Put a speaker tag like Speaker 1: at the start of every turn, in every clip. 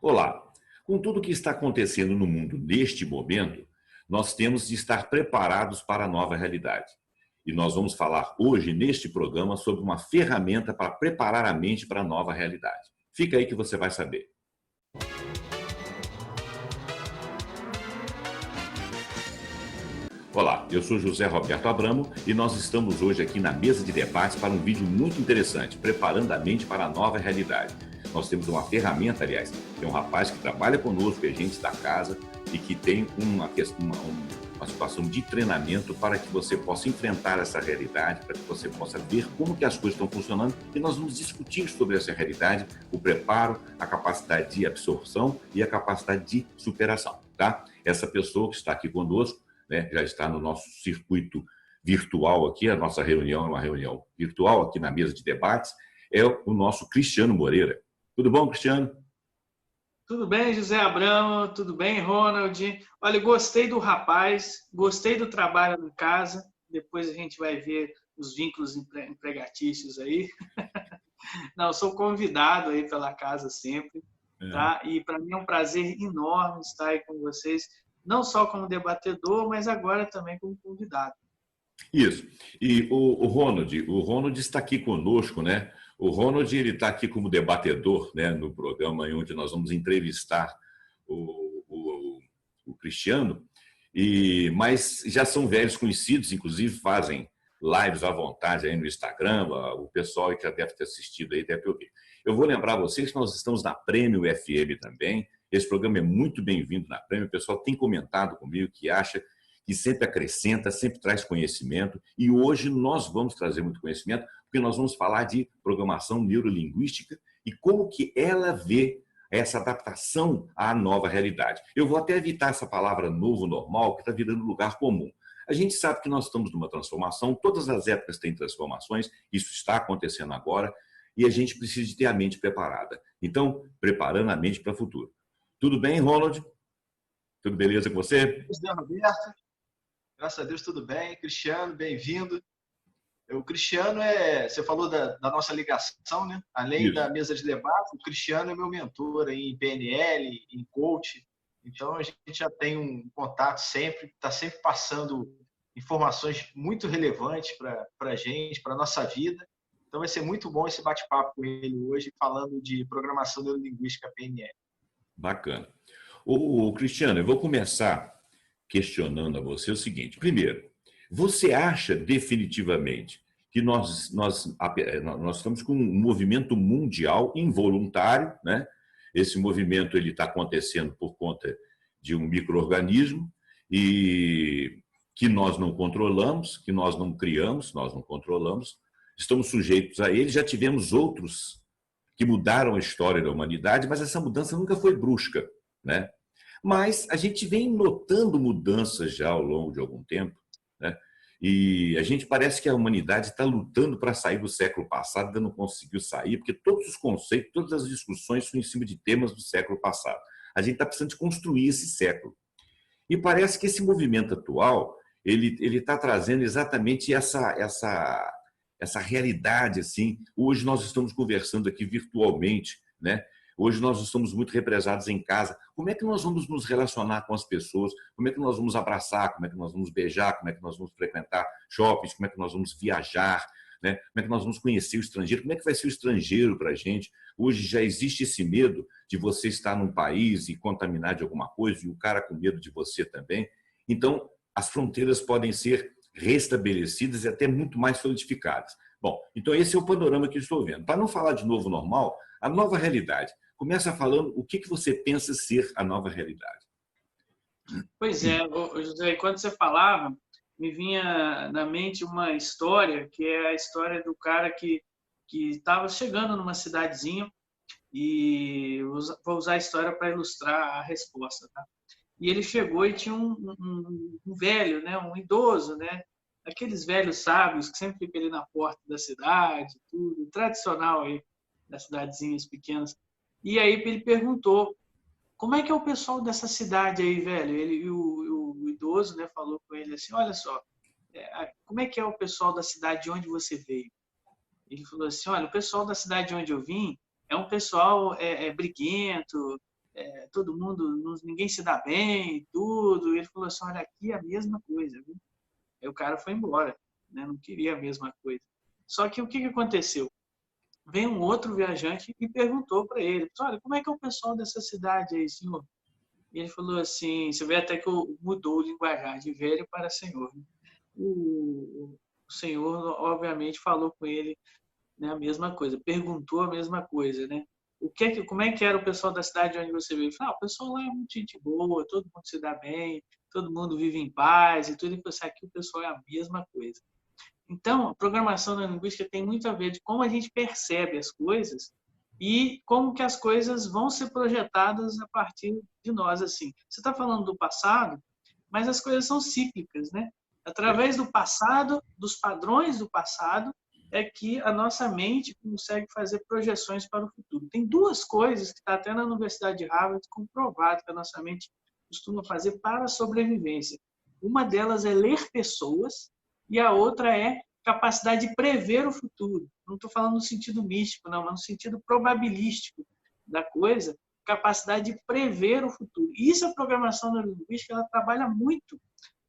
Speaker 1: Olá! Com tudo o que está acontecendo no mundo neste momento, nós temos de estar preparados para a nova realidade. E nós vamos falar hoje, neste programa, sobre uma ferramenta para preparar a mente para a nova realidade. Fica aí que você vai saber. Olá, eu sou José Roberto Abramo e nós estamos hoje aqui na mesa de debates para um vídeo muito interessante, preparando a mente para a nova realidade. Nós temos uma ferramenta, aliás, tem um rapaz que trabalha conosco, é gente da casa e que tem uma situação de treinamento para que você possa enfrentar essa realidade, para que você possa ver como que as coisas estão funcionando e nós vamos discutir sobre essa realidade, o preparo, a capacidade de absorção e a capacidade de superação, tá? Essa pessoa que está aqui conosco, né, já está no nosso circuito virtual aqui, a nossa reunião é uma reunião virtual aqui na mesa de debates, é o nosso Cristiano Moreira. Tudo bom, Cristiano?
Speaker 2: Tudo bem, José Abramo? Tudo bem, Ronald? Olha, gostei do rapaz, gostei do trabalho em casa, depois a gente vai ver os vínculos empregatícios aí. Não, sou convidado aí pela casa sempre, tá? E para mim é um prazer enorme estar aí com vocês, não só como debatedor, mas agora também como convidado.
Speaker 1: Isso. E o Ronald está aqui conosco, né? O Ronald ele está aqui como debatedor, né, no programa onde nós vamos entrevistar o Cristiano, mas já são velhos conhecidos, inclusive fazem lives à vontade aí no Instagram, o pessoal que já deve ter assistido aí deve ouvir. Eu vou lembrar vocês que nós estamos na Prêmio FM também. Esse programa é muito bem-vindo na Prêmio. O pessoal tem comentado comigo que acha que sempre acrescenta, sempre traz conhecimento. E hoje nós vamos trazer muito conhecimento, porque nós vamos falar de programação neurolinguística e como que ela vê essa adaptação à nova realidade. Eu vou até evitar essa palavra novo normal, que está virando lugar comum. A gente sabe que nós estamos numa transformação, todas as épocas têm transformações, isso está acontecendo agora, e a gente precisa de ter a mente preparada. Então, preparando a mente para o futuro. Tudo bem, Ronald? Tudo beleza com você?
Speaker 3: Tudo bem, Roberto? Graças a Deus, tudo bem. Cristiano, bem-vindo. O Cristiano você falou da nossa ligação, né? Além
Speaker 1: Isso.
Speaker 3: da mesa de debate, o Cristiano é meu mentor em PNL, em coach. Então, a gente já tem um contato sempre, está sempre passando informações muito relevantes para a gente, para a nossa vida. Então, vai ser muito bom esse bate-papo com ele hoje, falando de programação neurolinguística PNL.
Speaker 1: Bacana. O Cristiano, eu vou começar questionando a você o seguinte. Primeiro, você acha definitivamente que nós estamos com um movimento mundial involuntário, né? Esse movimento está acontecendo por conta de um micro-organismo e que nós não controlamos, que nós não criamos, nós não controlamos, estamos sujeitos a ele. Já tivemos outros que mudaram a história da humanidade, mas essa mudança nunca foi brusca, né? Mas a gente vem notando mudanças já ao longo de algum tempo, né? E a gente parece que a humanidade está lutando para sair do século passado, ainda não conseguiu sair, porque todos os conceitos, todas as discussões são em cima de temas do século passado. A gente está precisando de construir esse século. E parece que esse movimento atual, ele está trazendo exatamente essa realidade, assim. Hoje nós estamos conversando aqui virtualmente, né? Hoje nós estamos muito represados em casa. Como é que nós vamos nos relacionar com as pessoas? Como é que nós vamos abraçar? Como é que nós vamos beijar? Como é que nós vamos frequentar shoppings? Como é que nós vamos viajar? Né? Como é que nós vamos conhecer o estrangeiro? Como é que vai ser o estrangeiro para a gente? Hoje já existe esse medo de você estar num país e contaminar de alguma coisa e o cara com medo de você também. Então, as fronteiras podem ser restabelecidas e até muito mais solidificadas. Bom, então esse é o panorama que eu estou vendo. Para não falar de novo normal, a nova realidade. Começa falando o que você pensa ser a nova realidade.
Speaker 2: Pois é, José, quando você falava, me vinha na mente uma história, que é a história do cara que estava chegando numa cidadezinha, e vou usar a história para ilustrar a resposta, tá? E ele chegou e tinha um velho, né, um idoso, né, aqueles velhos sábios que sempre ficam ali na porta da cidade, tudo tradicional aí das cidadezinhas pequenas. E aí ele perguntou: como é que é o pessoal dessa cidade aí, velho? O idoso, né, falou com ele assim: olha só, como é que é o pessoal da cidade de onde você veio? Ele falou assim: olha, o pessoal da cidade de onde eu vim é um pessoal briguento, todo mundo, ninguém se dá bem e tudo. E ele falou assim, olha, aqui é a mesma coisa, viu? Aí o cara foi embora, né? Não queria a mesma coisa. Só que o que aconteceu? Veio um outro viajante e perguntou para ele, olha, como é que é o pessoal dessa cidade aí, senhor? E ele falou assim, você vê até que mudou o linguajar de velho para senhor. Né? O senhor, obviamente, falou com ele, né, a mesma coisa, perguntou a mesma coisa, né? Como é que era o pessoal da cidade onde você veio? Ele falou, o pessoal lá é muito gente boa, todo mundo se dá bem, todo mundo vive em paz e tudo. E você, aqui o pessoal é a mesma coisa. Então, a programação neurolinguística tem muito a ver de como a gente percebe as coisas e como que as coisas vão ser projetadas a partir de nós. Assim, você está falando do passado, mas as coisas são cíclicas, né? Através do passado, dos padrões do passado, é que a nossa mente consegue fazer projeções para o futuro. Tem duas coisas que está até na Universidade de Harvard comprovado que a nossa mente costuma fazer para a sobrevivência. Uma delas é ler pessoas e a outra é capacidade de prever o futuro. Não estou falando no sentido místico, não, mas no sentido probabilístico da coisa, capacidade de prever o futuro. E isso a programação neurolinguística, ela trabalha muito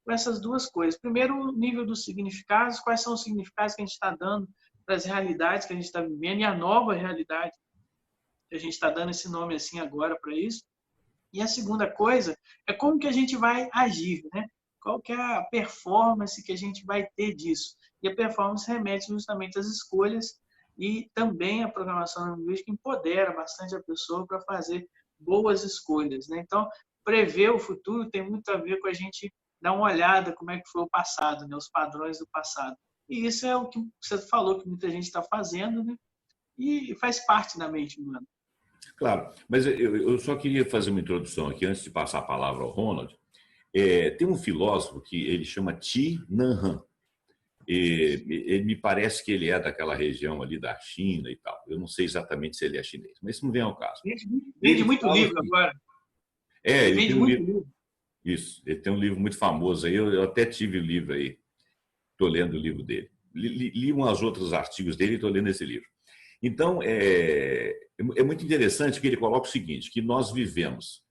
Speaker 2: com essas duas coisas. Primeiro, o nível dos significados, quais são os significados que a gente está dando para as realidades que a gente está vivendo e a nova realidade que a gente está dando esse nome assim agora para isso. E a segunda coisa é como que a gente vai agir, né? Qual que é a performance que a gente vai ter disso? E a performance remete justamente às escolhas e também a programação linguística empodera bastante a pessoa para fazer boas escolhas, né? Então, prever o futuro tem muito a ver com a gente dar uma olhada como é que foi o passado, né? Os padrões do passado. E isso é o que você falou que muita gente está fazendo, né? E faz parte da mente humana.
Speaker 1: Claro, mas eu só queria fazer uma introdução aqui, antes de passar a palavra ao Ronald. Tem um filósofo que ele chama Thich Nhat Hanh. Ele me parece que ele é daquela região ali da China e tal. Eu não sei exatamente se ele é chinês, mas isso não vem ao caso.
Speaker 2: Vende muito livro agora.
Speaker 1: Ele
Speaker 2: Vende
Speaker 1: tem um
Speaker 2: muito
Speaker 1: livro.
Speaker 2: livro.
Speaker 1: Isso, ele tem um livro muito famoso aí. Eu até tive o livro aí. Estou lendo o livro dele. Li umas outros artigos dele e estou lendo esse livro. Então, é muito interessante que ele coloca o seguinte, que nós vivemos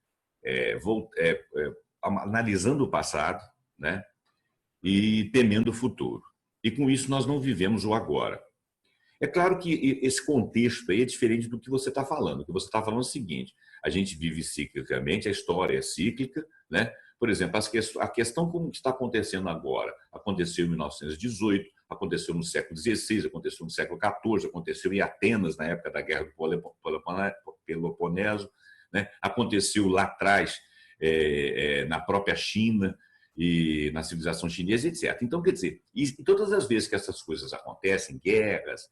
Speaker 1: analisando o passado, né, e temendo o futuro. E com isso nós não vivemos o agora. É claro que esse contexto aí é diferente do que você está falando. O que você está falando é o seguinte, a gente vive ciclicamente, a história é cíclica, né? Por exemplo, a questão como está acontecendo agora, aconteceu em 1918, aconteceu no século XVI, aconteceu no século XIV, aconteceu em Atenas, na época da Guerra do Peloponeso, né? Aconteceu lá atrás, na própria China e na civilização chinesa, etc. Então, quer dizer, e todas as vezes que essas coisas acontecem, guerras,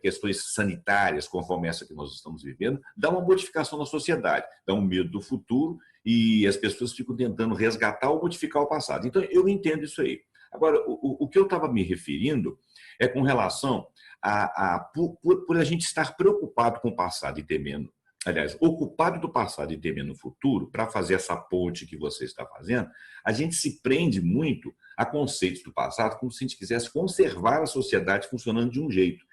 Speaker 1: questões sanitárias, conforme essa que nós estamos vivendo, dá uma modificação na sociedade, dá um medo do futuro e as pessoas ficam tentando resgatar ou modificar o passado. Então, eu entendo isso aí. Agora, o que eu estava me referindo é com relação por a gente estar preocupado com o passado e temendo, aliás, ocupado do passado e temendo o futuro, para fazer essa ponte que você está fazendo, a gente se prende muito a conceitos do passado como se a gente quisesse conservar a sociedade funcionando de um jeito.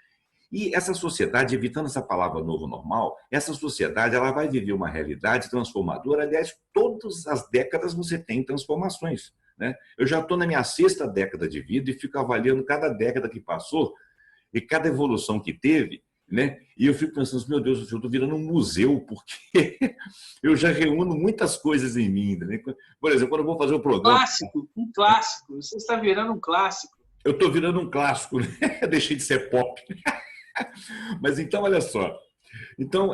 Speaker 1: E essa sociedade, evitando essa palavra novo normal, essa sociedade ela vai viver uma realidade transformadora. Aliás, todas as décadas você tem transformações, né? Eu já estou na minha 6ª década de vida e fico avaliando cada década que passou e cada evolução que teve, né? E eu fico pensando, meu Deus do céu, eu estou virando um museu, porque eu já reúno muitas coisas em mim. Né? Por exemplo, quando eu vou fazer o programa...
Speaker 2: Um clássico. Você está virando um clássico.
Speaker 1: Eu estou virando um clássico, né? Deixei de ser pop. Mas então, olha só. Então,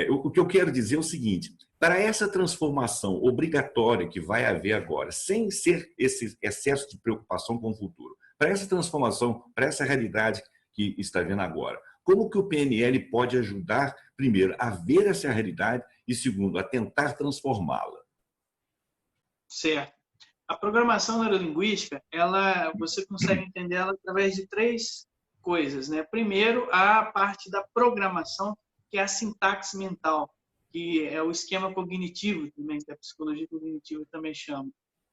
Speaker 1: o que eu quero dizer é o seguinte, para essa transformação obrigatória que vai haver agora, sem ser esse excesso de preocupação com o futuro, para essa transformação, para essa realidade que está vendo agora, como que o PNL pode ajudar, primeiro, a ver essa realidade e, segundo, a tentar transformá-la?
Speaker 2: Certo. A programação neurolinguística, você consegue entender ela através de 3 coisas, né? Primeiro, a parte da programação, que é a sintaxe mental, que é o esquema cognitivo também, que a psicologia cognitiva também chama,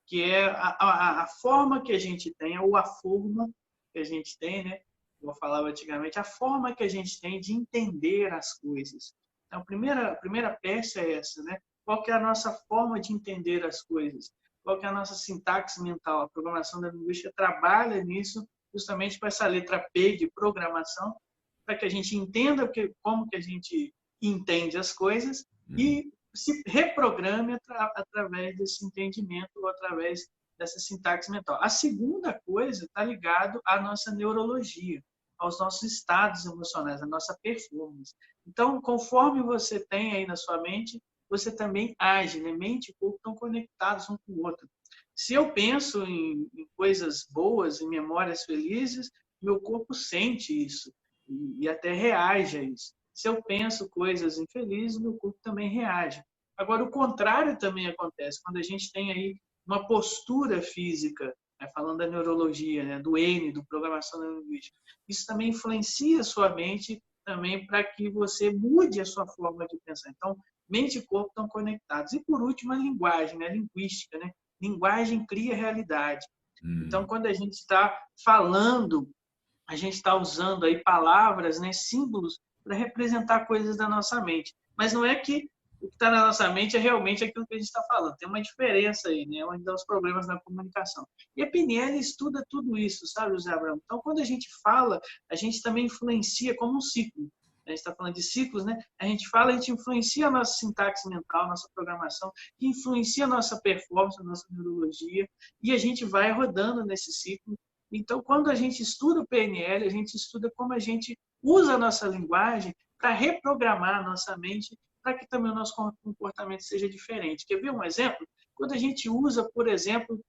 Speaker 2: que é a forma que a gente tem, ou a forma que a gente tem, né? Como eu falava antigamente, a forma que a gente tem de entender as coisas. Então, a primeira peça é essa, né? Qual que é a nossa forma de entender as coisas? Qual que é a nossa sintaxe mental? A programação da linguística trabalha nisso justamente com essa letra P de programação, para que a gente entenda como que a gente entende as coisas e se reprograme através desse entendimento ou através dessa sintaxe mental. A segunda coisa está ligado à nossa neurologia, aos nossos estados emocionais, à nossa performance. Então, conforme você tem aí na sua mente, você também age, né? Mente e corpo estão conectados um com o outro. Se eu penso em coisas boas, em memórias felizes, meu corpo sente isso e até reage a isso. Se eu penso coisas infelizes, meu corpo também reage. Agora, o contrário também acontece. Quando a gente tem aí uma postura física, né, falando da neurologia, né, do N, do programação neurolinguística, isso também influencia a sua mente também para que você mude a sua forma de pensar. Então, mente e corpo estão conectados. E, por último, a linguagem, né, a linguística. Né? Linguagem cria realidade. Então, quando a gente está falando, a gente está usando aí palavras, né, símbolos, para representar coisas da nossa mente. Mas não é que o que está na nossa mente é realmente aquilo que a gente está falando. Tem uma diferença aí, né? Onde dá os problemas na comunicação. E a PNL estuda tudo isso, sabe, José Abraão? Então, quando a gente fala, a gente também influencia como um ciclo. A gente está falando de ciclos, né? A gente fala, a gente influencia a nossa sintaxe mental, a nossa programação, que influencia a nossa performance, a nossa neurologia, e a gente vai rodando nesse ciclo. Então, quando a gente estuda o PNL, a gente estuda como a gente usa a nossa linguagem para reprogramar a nossa mente para que também o nosso comportamento seja diferente. Quer ver um exemplo? Quando a gente usa, por exemplo,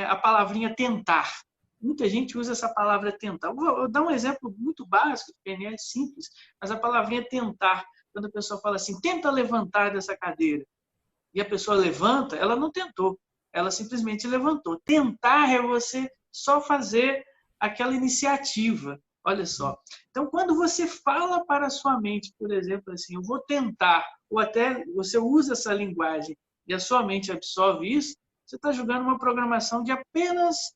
Speaker 2: a palavrinha tentar. Muita gente usa essa palavra tentar. Vou dar um exemplo muito básico, que PNL é simples, mas a palavrinha tentar, quando a pessoa fala assim, tenta levantar dessa cadeira, e a pessoa levanta, ela não tentou, ela simplesmente levantou. Tentar é você só fazer aquela iniciativa. Olha só. Então, quando você fala para a sua mente, por exemplo, assim, eu vou tentar, ou até você usa essa linguagem e a sua mente absorve isso, você está jogando uma programação de apenas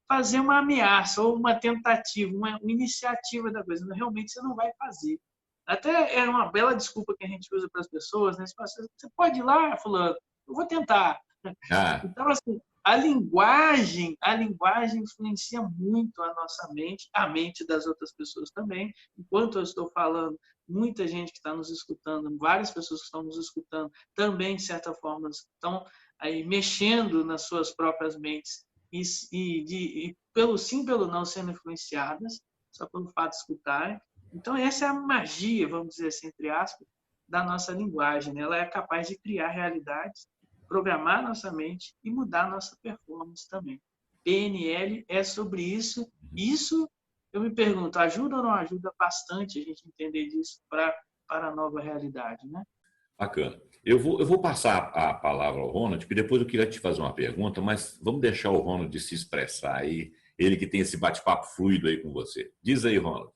Speaker 2: fazer uma ameaça ou uma tentativa, uma iniciativa da coisa. Realmente você não vai fazer. Até é uma bela desculpa que a gente usa para as pessoas, né? Você pode ir lá, fulano, eu vou tentar. Então, assim, a linguagem influencia muito a nossa mente, a mente das outras pessoas também. Enquanto eu estou falando, muita gente que está nos escutando, várias pessoas que estão nos escutando, também, de certa forma, estão aí mexendo nas suas próprias mentes e pelo sim, pelo não, sendo influenciadas, só pelo fato de escutarem. Então, essa é a magia, vamos dizer assim, entre aspas, da nossa linguagem. Né? Ela é capaz de criar realidades, programar nossa mente e mudar nossa performance também. PNL é sobre isso. Isso, eu me pergunto, ajuda ou não ajuda bastante a gente entender disso para a nova realidade, né?
Speaker 1: Bacana. Eu vou passar a palavra ao Ronald, porque depois eu queria te fazer uma pergunta, mas vamos deixar o Ronald se expressar aí, ele que tem esse bate-papo fluido aí com você. Diz aí, Ronald.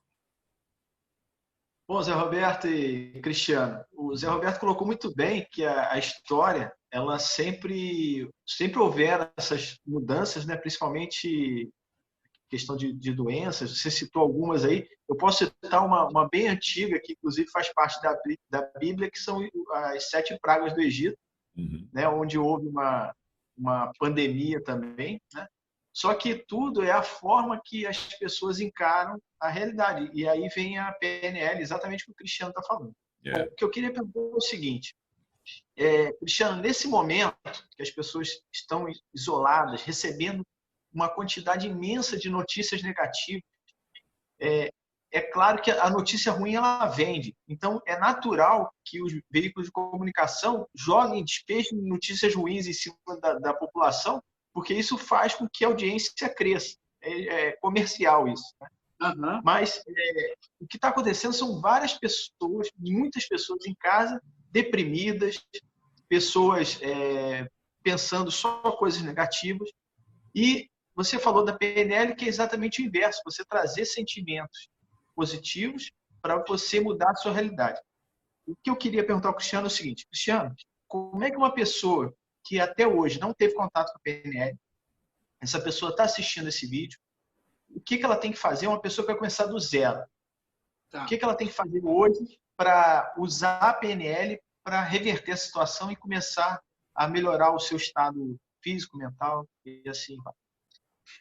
Speaker 3: Bom, Zé Roberto e Cristiano, o Zé Roberto colocou muito bem que a história, ela sempre houveram essas mudanças, né? Principalmente questão de doenças, você citou algumas aí, eu posso citar uma bem antiga, que inclusive faz parte da Bíblia, que são as 7 pragas do Egito, né? Onde houve uma pandemia também, né? Só que tudo é a forma que as pessoas encaram a realidade. E aí vem a PNL, exatamente o que o Cristiano está falando. Bom, o que eu queria perguntar é o seguinte, Cristiano, nesse momento que as pessoas estão isoladas, recebendo uma quantidade imensa de notícias negativas, é claro que a notícia ruim ela vende. Então, é natural que os veículos de comunicação joguem, despejem notícias ruins em cima da população, porque isso faz com que a audiência cresça. É comercial isso. Né?
Speaker 2: Uhum.
Speaker 3: Mas o que está acontecendo são várias pessoas, muitas pessoas em casa, deprimidas, pessoas pensando só coisas negativas. E você falou da PNL, que é exatamente o inverso, você trazer sentimentos positivos para você mudar a sua realidade. O que eu queria perguntar ao Cristiano é o seguinte, Cristiano, como é que uma pessoa que até hoje não teve contato com a PNL, essa pessoa está assistindo esse vídeo, o que ela tem que fazer? Uma pessoa que vai começar do zero.
Speaker 2: Tá.
Speaker 3: O que ela tem que fazer hoje para usar a PNL para reverter a situação e começar a melhorar o seu estado físico, mental e assim vai.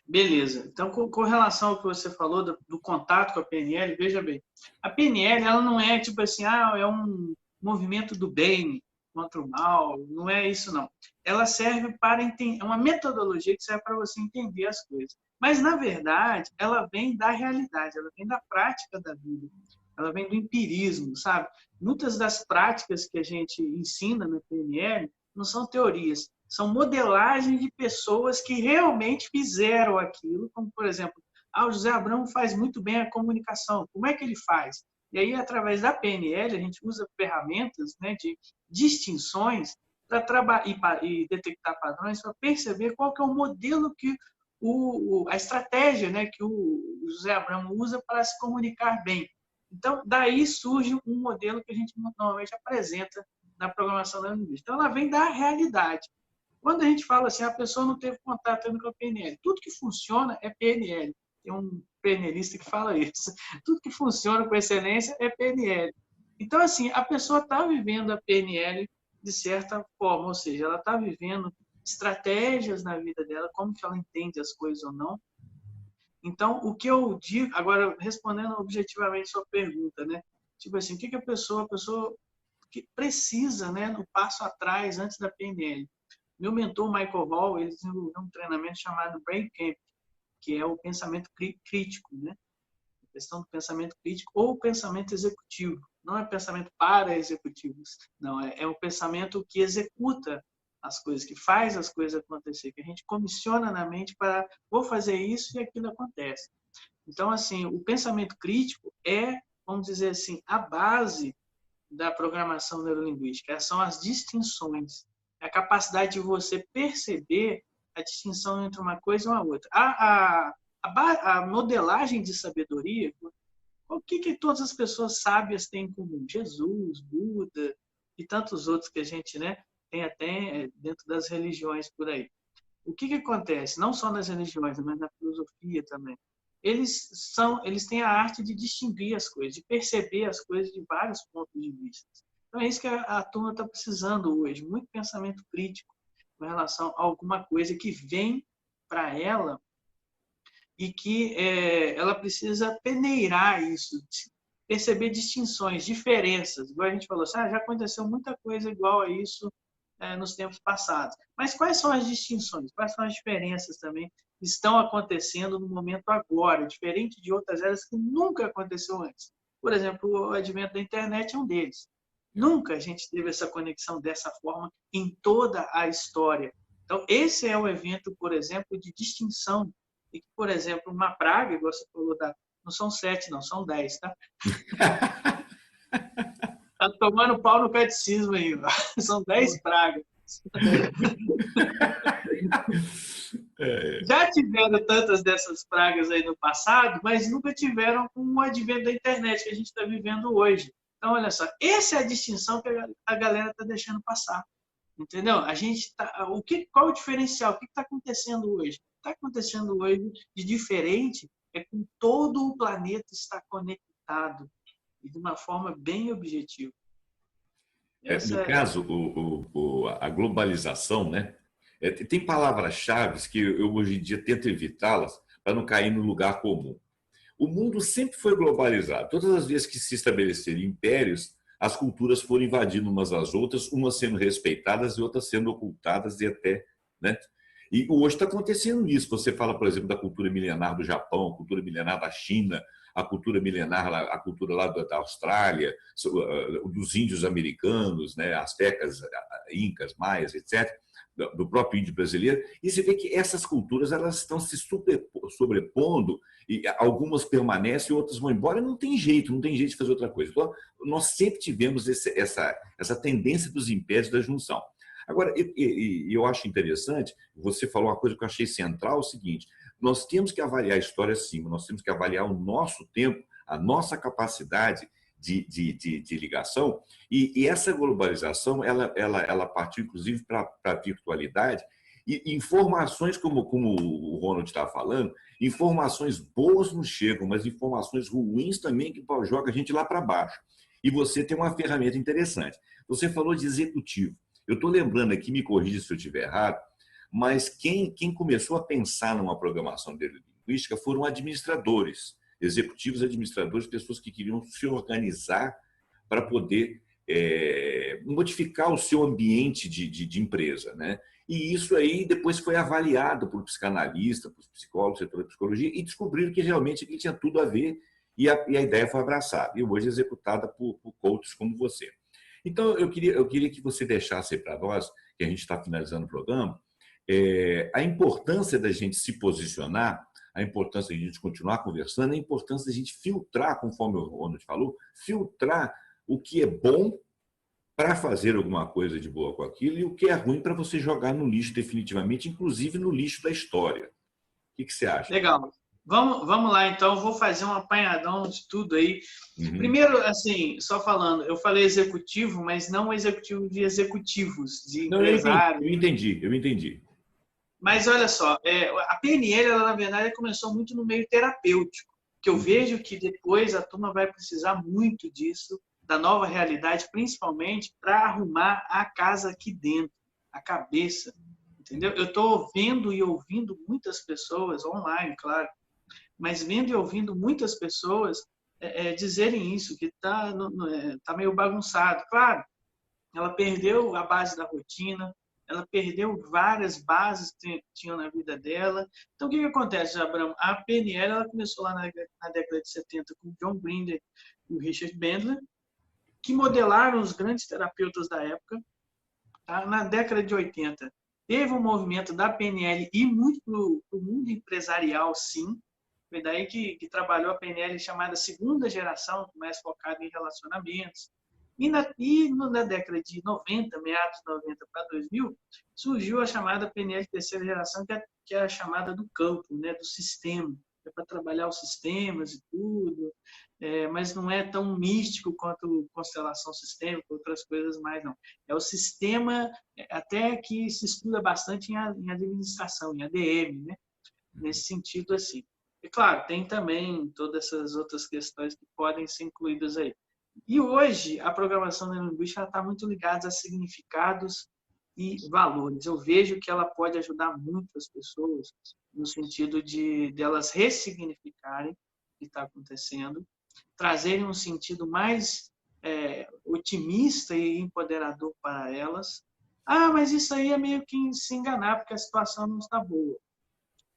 Speaker 2: Beleza. Então, com relação ao que você falou do contato com a PNL, veja bem, a PNL ela não é tipo assim, é um movimento do bem contra o mal, não é isso não. Ela serve para entender, é uma metodologia que serve para você entender as coisas. Mas, na verdade, ela vem da realidade, ela vem da prática da vida, ela vem do empirismo, sabe? Muitas das práticas que a gente ensina na PNL não são teorias, são modelagens de pessoas que realmente fizeram aquilo, como, por exemplo, o José Abramo faz muito bem a comunicação. Como é que ele faz? E aí, através da PNL, a gente usa ferramentas, né, de distinções para trabalhar e detectar padrões para perceber qual que é o modelo que a estratégia, né, que o José Abramo usa para se comunicar bem. Então, daí surge um modelo que a gente normalmente apresenta na programação neurolinguística. Então, ela vem da realidade. Quando a gente fala assim, a pessoa não teve contato ainda com a PNL, tudo que funciona é PNL. Tem um PNLista que fala isso. Tudo que funciona com excelência é PNL. Então, assim, a pessoa está vivendo a PNL de certa forma, ou seja, ela está vivendo estratégias na vida dela, como que ela entende as coisas ou não. Então, o que eu digo, agora respondendo objetivamente a sua pergunta, né? Tipo assim, o que a pessoa que precisa, né, no passo atrás, antes da PNL? Meu mentor, Michael Hall, ele desenvolveu um treinamento chamado Brain Camp, que é o pensamento crítico, né? A questão do pensamento crítico ou pensamento executivo. Não é pensamento para executivos, não. É um pensamento que executa as coisas, que faz as coisas acontecer, que a gente comissiona na mente para vou fazer isso e aquilo acontece. Então, assim, o pensamento crítico é, vamos dizer assim, a base da programação neurolinguística. São as distinções, a capacidade de você perceber a distinção entre uma coisa e uma outra. A modelagem de sabedoria, o que todas as pessoas sábias têm em comum? Jesus, Buda e tantos outros que a gente, né, tem até dentro das religiões por aí. O que acontece? Não só nas religiões, mas na filosofia também. Eles têm a arte de distinguir as coisas, de perceber as coisas de vários pontos de vista. Então é isso que a turma está precisando hoje, muito pensamento crítico com relação a alguma coisa que vem para ela e que ela precisa peneirar isso, perceber distinções, diferenças. Igual a gente falou assim, já aconteceu muita coisa igual a isso nos tempos passados. Mas quais são as distinções? Quais são as diferenças também que estão acontecendo no momento agora, diferente de outras eras que nunca aconteceu antes? Por exemplo, o advento da internet é um deles. Nunca a gente teve essa conexão dessa forma em toda a história. Então, esse é o evento, por exemplo, de distinção. E que, por exemplo, uma praga, igual você falou, não são 7, não, são 10, tá? Tá tomando pau no catecismo aí. São 10 pragas. Já tiveram tantas dessas pragas aí no passado, mas nunca tiveram com o advento da internet que a gente está vivendo hoje. Então, olha só, essa é a distinção que a galera está deixando passar. Entendeu? A gente qual é o diferencial? O que está acontecendo hoje? O que está acontecendo hoje de diferente é que todo o planeta está conectado e de uma forma bem objetiva.
Speaker 1: No caso, a globalização, né? Tem palavras-chave que eu hoje em dia tento evitá-las para não cair no lugar comum. O mundo sempre foi globalizado. Todas as vezes que se estabeleceram impérios, as culturas foram invadindo umas às outras, umas sendo respeitadas e outras sendo ocultadas e até, né? E hoje está acontecendo isso. Você fala, por exemplo, da cultura milenar do Japão, a cultura milenar da China, a cultura milenar, a cultura lá da Austrália, dos índios americanos, né? Astecas, incas, maias, etc., do próprio índio brasileiro, e você vê que essas culturas elas estão se sobrepondo, e algumas permanecem, outras vão embora, não tem jeito de fazer outra coisa. Então, nós sempre tivemos essa tendência dos impérios da junção. Agora, eu acho interessante, você falou uma coisa que eu achei central, o seguinte, nós temos que avaliar a história sim, nós temos que avaliar o nosso tempo, a nossa capacidade de ligação, e essa globalização, ela partiu, inclusive, para a virtualidade, e informações, como o Ronald estava falando, informações boas nos chegam, mas informações ruins também que jogam a gente lá para baixo. E você tem uma ferramenta interessante. Você falou de executivo. Eu estou lembrando aqui, me corrija se eu estiver errado, mas quem começou a pensar numa programação neurolinguística foram administradores, executivos administradores, pessoas que queriam se organizar para poder modificar o seu ambiente de empresa, né? E isso aí depois foi avaliado por psicanalista, por psicólogos, setor da psicologia, e descobriram que realmente aquilo tinha tudo a ver e a ideia foi abraçada. E hoje é executada por coaches como você. Então, eu queria que você deixasse para nós, que a gente está finalizando o programa, a importância da gente se posicionar, a importância de a gente continuar conversando, a importância da gente filtrar, conforme o Ronald falou, filtrar o que é bom para fazer alguma coisa de boa com aquilo e o que é ruim para você jogar no lixo definitivamente, inclusive no lixo da história. O que você acha?
Speaker 2: Legal. Vamos lá, então. Eu vou fazer um apanhadão de tudo aí.
Speaker 1: Uhum.
Speaker 2: Primeiro, assim, só falando, eu falei executivo, mas não executivo de executivos, de empresário.
Speaker 1: Eu entendi.
Speaker 2: Mas olha só, a PNL, ela, na verdade, começou muito no meio terapêutico, que eu vejo que depois a turma vai precisar muito disso, da nova realidade, principalmente para arrumar a casa aqui dentro, a cabeça, entendeu? Eu estou vendo e ouvindo muitas pessoas, online, claro, mas vendo e ouvindo muitas pessoas dizerem isso, que está tá meio bagunçado. Claro, ela perdeu a base da rotina, ela perdeu várias bases que tinham na vida dela. Então, o que acontece, Abraham? A PNL ela começou lá na década de 70 com o John Grinder e o Richard Bandler, que modelaram os grandes terapeutas da época. Tá? Na década de 80, teve um movimento da PNL e muito para o mundo empresarial, sim. Foi daí que trabalhou a PNL chamada segunda geração, mais focada em relacionamentos. E na década de 90, meados de 90 para 2000, surgiu a chamada PNL terceira geração, que é a chamada do campo, né, do sistema. É para trabalhar os sistemas e tudo, mas não é tão místico quanto constelação sistêmica, outras coisas mais, não. É o sistema, até que se estuda bastante em administração, em ADM, né? Nesse sentido, assim. E, claro, tem também todas essas outras questões que podem ser incluídas aí. E hoje, a programação neurolinguística está muito ligada a significados e valores. Eu vejo que ela pode ajudar muito as pessoas no sentido de elas ressignificarem o que está acontecendo, trazerem um sentido mais otimista e empoderador para elas. Ah, mas isso aí é meio que se enganar, porque a situação não está boa.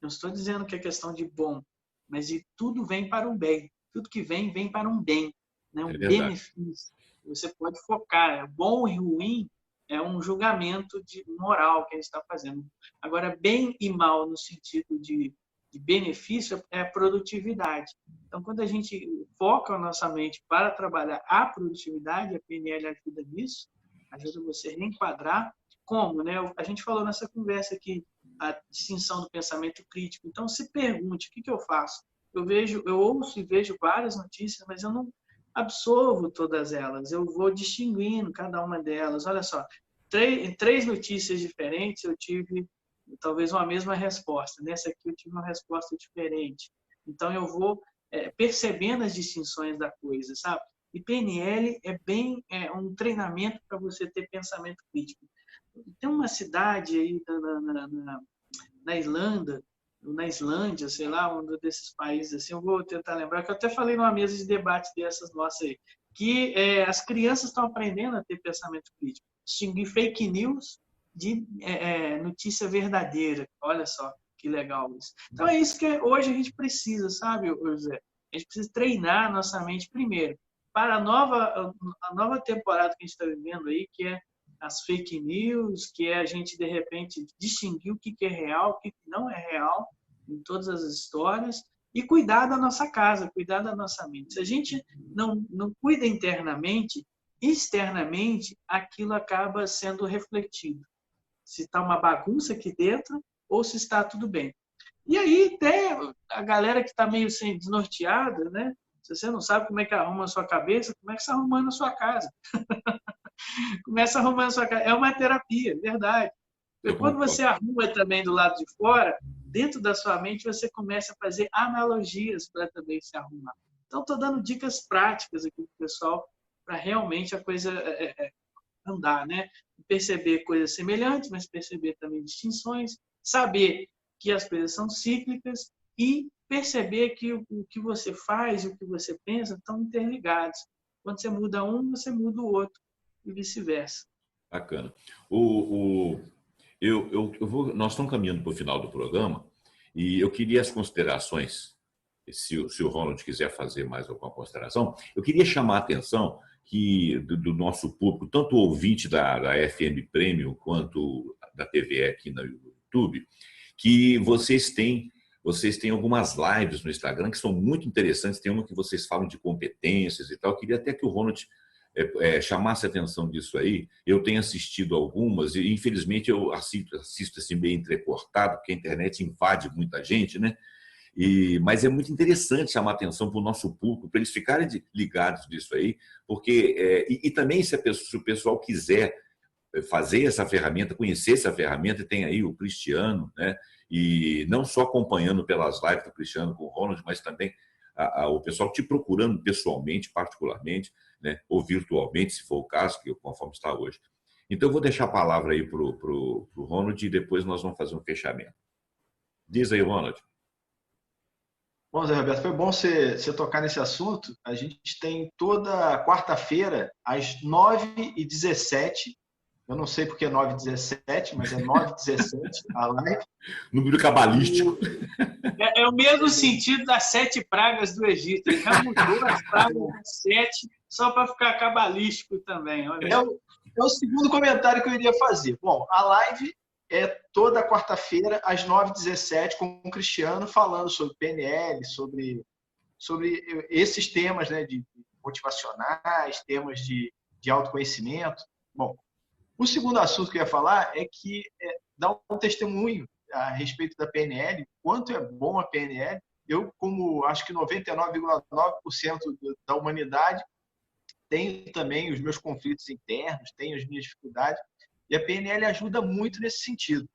Speaker 2: Não estou dizendo que é questão de bom, mas de tudo vem para o bem. Tudo que vem para um bem, né? Um benefício. Você pode focar. Bom e ruim é um julgamento de moral que a gente está fazendo. Agora, bem e mal no sentido de benefício é a produtividade. Então, quando a gente foca a nossa mente para trabalhar a produtividade, a PNL ajuda nisso, ajuda você a reenquadrar. Como, né? A gente falou nessa conversa aqui, a distinção do pensamento crítico. Então, se pergunte, o que eu faço? Eu ouço e vejo várias notícias, mas eu não absorvo todas elas. Eu vou distinguindo cada uma delas. Olha só, em 3 notícias diferentes eu tive talvez uma mesma resposta. Nessa aqui eu tive uma resposta diferente. Então, eu vou percebendo as distinções da coisa, sabe? E PNL é bem um treinamento para você ter pensamento crítico. Tem uma cidade aí na Irlanda, na Islândia, sei lá, um desses países assim, eu vou tentar lembrar, que eu até falei numa mesa de debate dessas nossas aí, que as crianças estão aprendendo a ter pensamento crítico, distinguir fake news de notícia verdadeira. Olha só que legal isso. Então é isso que hoje a gente precisa, sabe, José? A gente precisa treinar a nossa mente primeiro para a nova temporada que a gente está vivendo aí, que é as fake news, que é a gente, de repente, distinguir o que é real, o que não é real em todas as histórias, e cuidar da nossa casa, cuidar da nossa mente. Se a gente não cuida internamente, externamente, aquilo acaba sendo refletido. Se está uma bagunça aqui dentro ou se está tudo bem. E aí, até a galera que está meio assim, desnorteada, né? Se você não sabe como é que arruma a sua cabeça, como é que você está arrumando a sua casa? Começa arrumando a sua casa. É uma terapia, verdade. E quando você arruma também do lado de fora, dentro da sua mente, você começa a fazer analogias para também se arrumar. Então, estou dando dicas práticas aqui para o pessoal realmente a coisa andar, né? Perceber coisas semelhantes, mas perceber também distinções, saber que as coisas são cíclicas e perceber que o que você faz e o que você pensa estão interligados. Quando você muda um, você muda o outro e vice-versa.
Speaker 1: Bacana. Nós estamos caminhando para o final do programa e eu queria as considerações, se o Ronald quiser fazer mais alguma consideração, eu queria chamar a atenção do nosso público, tanto o ouvinte da FM Premium quanto da TVE aqui no YouTube, que vocês têm algumas lives no Instagram que são muito interessantes. Tem uma que vocês falam de competências e tal. Eu queria até que o Ronald chamasse a atenção disso aí. Eu tenho assistido algumas e, infelizmente, eu assisto assim meio entrecortado, porque a internet invade muita gente, né? Mas é muito interessante chamar a atenção para o nosso público, para eles ficarem ligados disso aí, porque e também se o pessoal quiser fazer essa ferramenta, conhecer essa ferramenta, tem aí o Cristiano, né? E não só acompanhando pelas lives do Cristiano com o Ronald, mas também o pessoal te procurando pessoalmente, particularmente, né? Ou virtualmente, se for o caso, que conforme está hoje. Então, eu vou deixar a palavra aí para o Ronald e depois nós vamos fazer um fechamento. Diz aí, Ronald.
Speaker 3: Bom, Zé Roberto, foi bom você tocar nesse assunto. A gente tem toda quarta-feira, às 9h17, eu não sei porque é 9h17, mas é 9h17 a live.
Speaker 1: Número cabalístico.
Speaker 2: É o mesmo sentido das 7 pragas do Egito. Ele já mudou as pragas das 7 só para ficar cabalístico também. Olha.
Speaker 3: É o segundo comentário que eu iria fazer. Bom, a live é toda quarta-feira, às 9h17, com o Cristiano, falando sobre PNL, sobre esses temas, né, de motivacionais, temas de autoconhecimento. Bom, o segundo assunto que eu ia falar é que dá um testemunho a respeito da PNL, quanto é bom a PNL. Eu, como acho que 99,9% da humanidade, tenho também os meus conflitos internos, tenho as minhas dificuldades, e a PNL ajuda muito nesse sentido.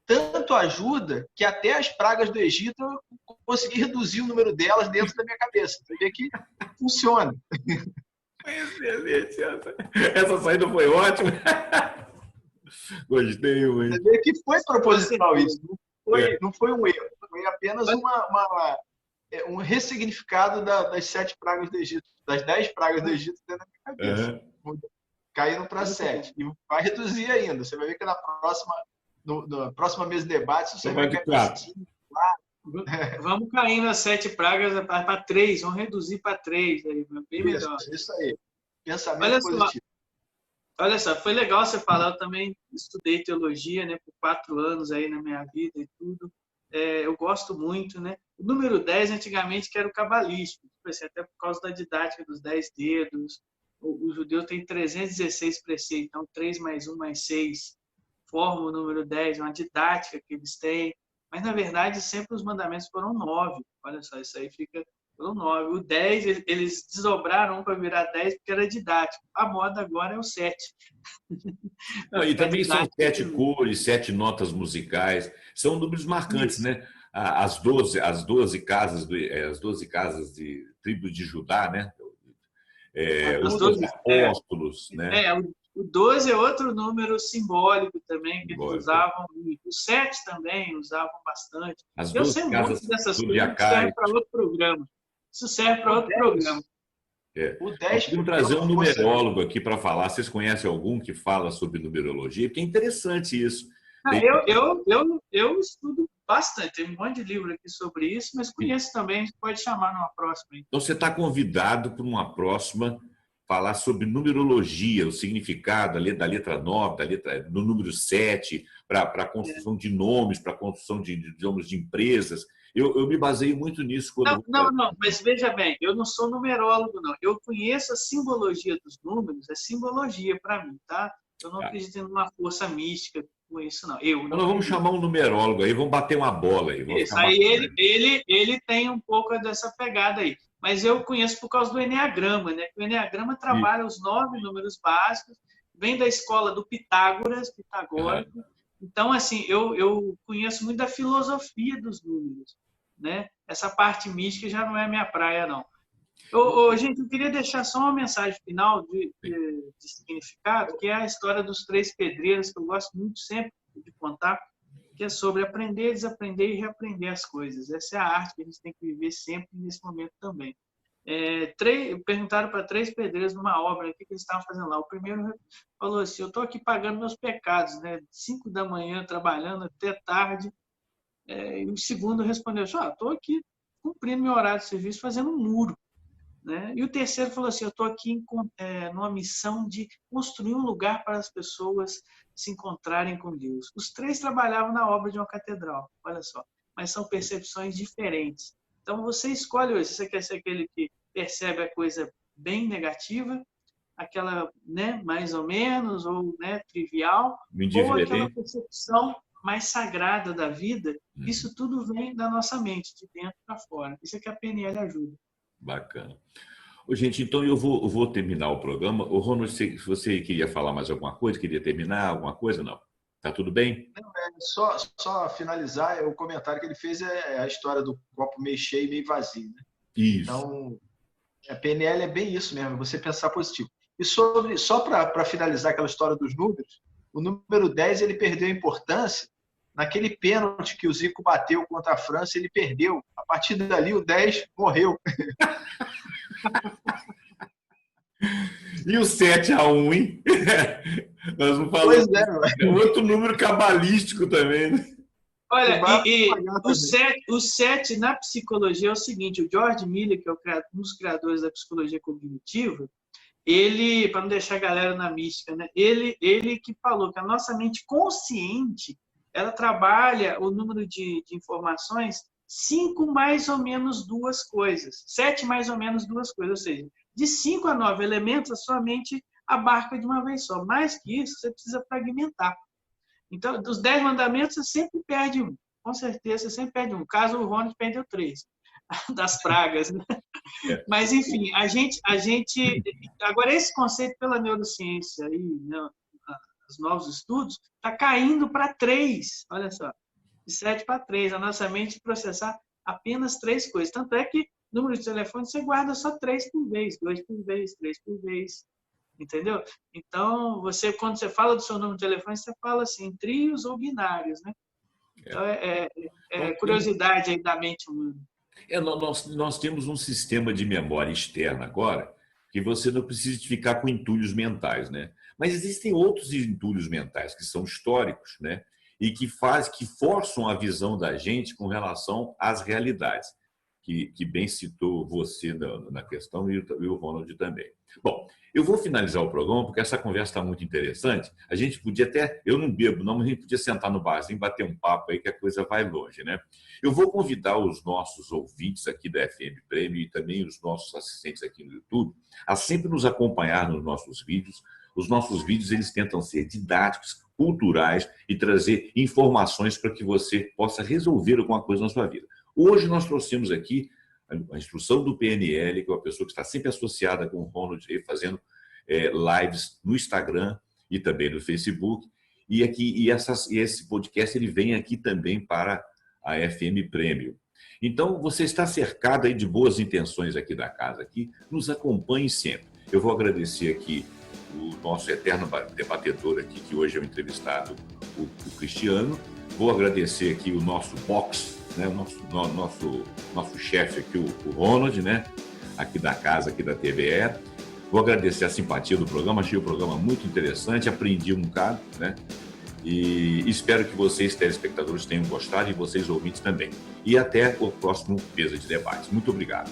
Speaker 3: Tanto ajuda que até as pragas do Egito eu consegui reduzir o número delas dentro da minha cabeça. Você vê que funciona.
Speaker 1: Excelente. Essa saída foi ótima. Gostei, mãe.
Speaker 3: Você vê que foi proposital isso. Não foi um erro. Foi apenas um ressignificado das 7 pragas do Egito, das 10 pragas do Egito dentro da minha cabeça. Caíram para 7. E vai reduzir ainda. Você vai ver que na próxima mesa de debate você vai cair para 5, 4.
Speaker 2: Vamos cair nas 7 pragas para 3. Vamos reduzir para 3. Bem melhor.
Speaker 3: Isso aí. Pensamento positivo.
Speaker 2: Olha só, foi legal você falar. Eu também estudei teologia, né, por 4 anos aí na minha vida e tudo. Eu gosto muito, né? O número 10, antigamente, que era o cabalístico, até por causa da didática dos 10 dedos. O judeu tem 316 preceitos, então 3 mais 1 mais 6 forma o número 10, é uma didática que eles têm. Mas, na verdade, sempre os mandamentos foram 9. Olha só, isso aí foram 9. O 10, eles desdobraram para virar 10 porque era didático. A moda agora é o 7.
Speaker 1: Não, e também são 7 cores, 7 notas musicais. São números marcantes, isso, né? As 12 casas de tribo de Judá, né? Os 12 apóstolos, né?
Speaker 2: O 12 é outro número simbólico também, que eles usavam muito. O 7 também usavam bastante. Eu sei muito dessas coisas, isso serve para outro programa. Isso serve para outro programa.
Speaker 1: O 10, vamos trazer um numerólogo aqui para falar. Vocês conhecem algum que fala sobre numerologia? Porque é interessante isso.
Speaker 2: Eu estudo bastante. Tem um monte de livro aqui sobre isso, mas conheço também. A gente pode chamar numa próxima.
Speaker 1: Então, você está convidado para uma próxima falar sobre numerologia, o significado da letra 9, do número 7, para a construção de nomes, para a construção de nomes de empresas. Eu me baseio muito nisso.
Speaker 2: Não, mas veja bem, eu não sou numerólogo, não. Eu conheço a simbologia dos números, é simbologia para mim, tá? Eu não acredito em uma força mística com isso, não.
Speaker 1: Nós vamos chamar um numerólogo aí, vamos bater uma bola aí.
Speaker 2: Isso, aí ele tem um pouco dessa pegada aí. Mas eu conheço por causa do Enneagrama, né? O Enneagrama trabalha os 9 números básicos, vem da escola do pitagórico. Uhum. Então, assim, eu conheço muito da filosofia dos números, né? Essa parte mística já não é minha praia, não. Gente, eu queria deixar só uma mensagem final de significado, que é a história dos 3 pedreiros, que eu gosto muito sempre de contar, que é sobre aprender, desaprender e reaprender as coisas. Essa é a arte que a gente tem que viver sempre nesse momento também. Perguntaram para 3 pedreiros numa obra, o que eles estavam fazendo lá. O primeiro falou assim: eu estou aqui pagando meus pecados, né? 5 da manhã trabalhando até tarde. E o segundo respondeu assim: estou aqui cumprindo meu horário de serviço, fazendo um muro. Né? E o terceiro falou assim: eu estou aqui numa missão de construir um lugar para as pessoas se encontrarem com Deus. Os 3 trabalhavam na obra de uma catedral, olha só, mas são percepções diferentes. Então você escolhe hoje, se você quer ser aquele que percebe a coisa bem negativa, aquela, né, mais ou menos, ou, né, trivial, ou aquela percepção mais sagrada da vida. Isso tudo vem da nossa mente, de dentro para fora. Isso é que a PNL ajuda.
Speaker 1: Bacana. Gente, então eu vou terminar o programa. O Ronald, você queria falar mais alguma coisa? Queria terminar alguma coisa? Não. Tá tudo bem?
Speaker 3: Não, só finalizar, o comentário que ele fez é a história do copo meio cheio e meio vazio. Né?
Speaker 1: Isso.
Speaker 3: Então, a PNL é bem isso mesmo, você pensar positivo. E só para finalizar aquela história dos números, o número 10 ele perdeu a importância naquele pênalti que o Zico bateu contra a França, ele perdeu. A partir dali, o 10 morreu.
Speaker 1: E o 7-1, hein? Nós não falamos.
Speaker 3: Pois
Speaker 1: é outro número cabalístico também, né?
Speaker 2: Olha, o 7 na psicologia é o seguinte: o George Miller, que é um dos criadores da psicologia cognitiva, ele, para não deixar a galera na mística, né? Ele que falou que a nossa mente consciente, ela trabalha o número de informações 5 mais ou menos 2 coisas, 7 mais ou menos 2 coisas, ou seja, de 5 a 9 elementos, a sua mente abarca de uma vez só. Mais que isso, você precisa fragmentar. Então, dos 10 mandamentos, você sempre perde um. Com certeza, você sempre perde um. Caso o Ronald perdeu 3 das pragas, né? Mas, enfim, a gente... Agora, esse conceito pela neurociência e, né, os novos estudos, está caindo para 3. Olha só. De 7 para 3. A nossa mente processar apenas 3 coisas. Tanto é que número de telefone você guarda só 3 por vez, 2 por vez, 3 por vez. Entendeu? Então, quando você fala do seu número de telefone, você fala assim, trios ou binários, né? Então, curiosidade aí da mente humana.
Speaker 1: Nós temos um sistema de memória externa agora que você não precisa ficar com entulhos mentais, né? Mas existem outros entulhos mentais que são históricos, né? E que forçam a visão da gente com relação às realidades, que bem citou você na questão e o Ronald também. Bom, eu vou finalizar o programa porque essa conversa está muito interessante. A gente podia até, eu não bebo não, mas a gente podia sentar no barzinho e bater um papo aí que a coisa vai longe, né? Eu vou convidar os nossos ouvintes aqui da FM Prêmio e também os nossos assistentes aqui no YouTube a sempre nos acompanhar nos nossos vídeos. Os nossos vídeos, eles tentam ser didáticos, culturais e trazer informações para que você possa resolver alguma coisa na sua vida. Hoje nós trouxemos aqui a instrução do PNL, que é uma pessoa que está sempre associada com o Ronald, fazendo lives no Instagram e também no Facebook. E esse podcast ele vem aqui também para a FM Prêmio. Então, você está cercado aí de boas intenções aqui da casa. Nos acompanhe sempre. Eu vou agradecer aqui o nosso eterno debatedor aqui, que hoje é o entrevistado, o Cristiano. Vou agradecer aqui o nosso box, né, o nosso chefe aqui, o Ronald, né, aqui da casa, aqui da TVE. Vou agradecer a simpatia do programa, achei o programa muito interessante, aprendi um bocado, né, e espero que vocês, telespectadores, tenham gostado e vocês, ouvintes, também. E até o próximo Mesa de Debates. Muito obrigado.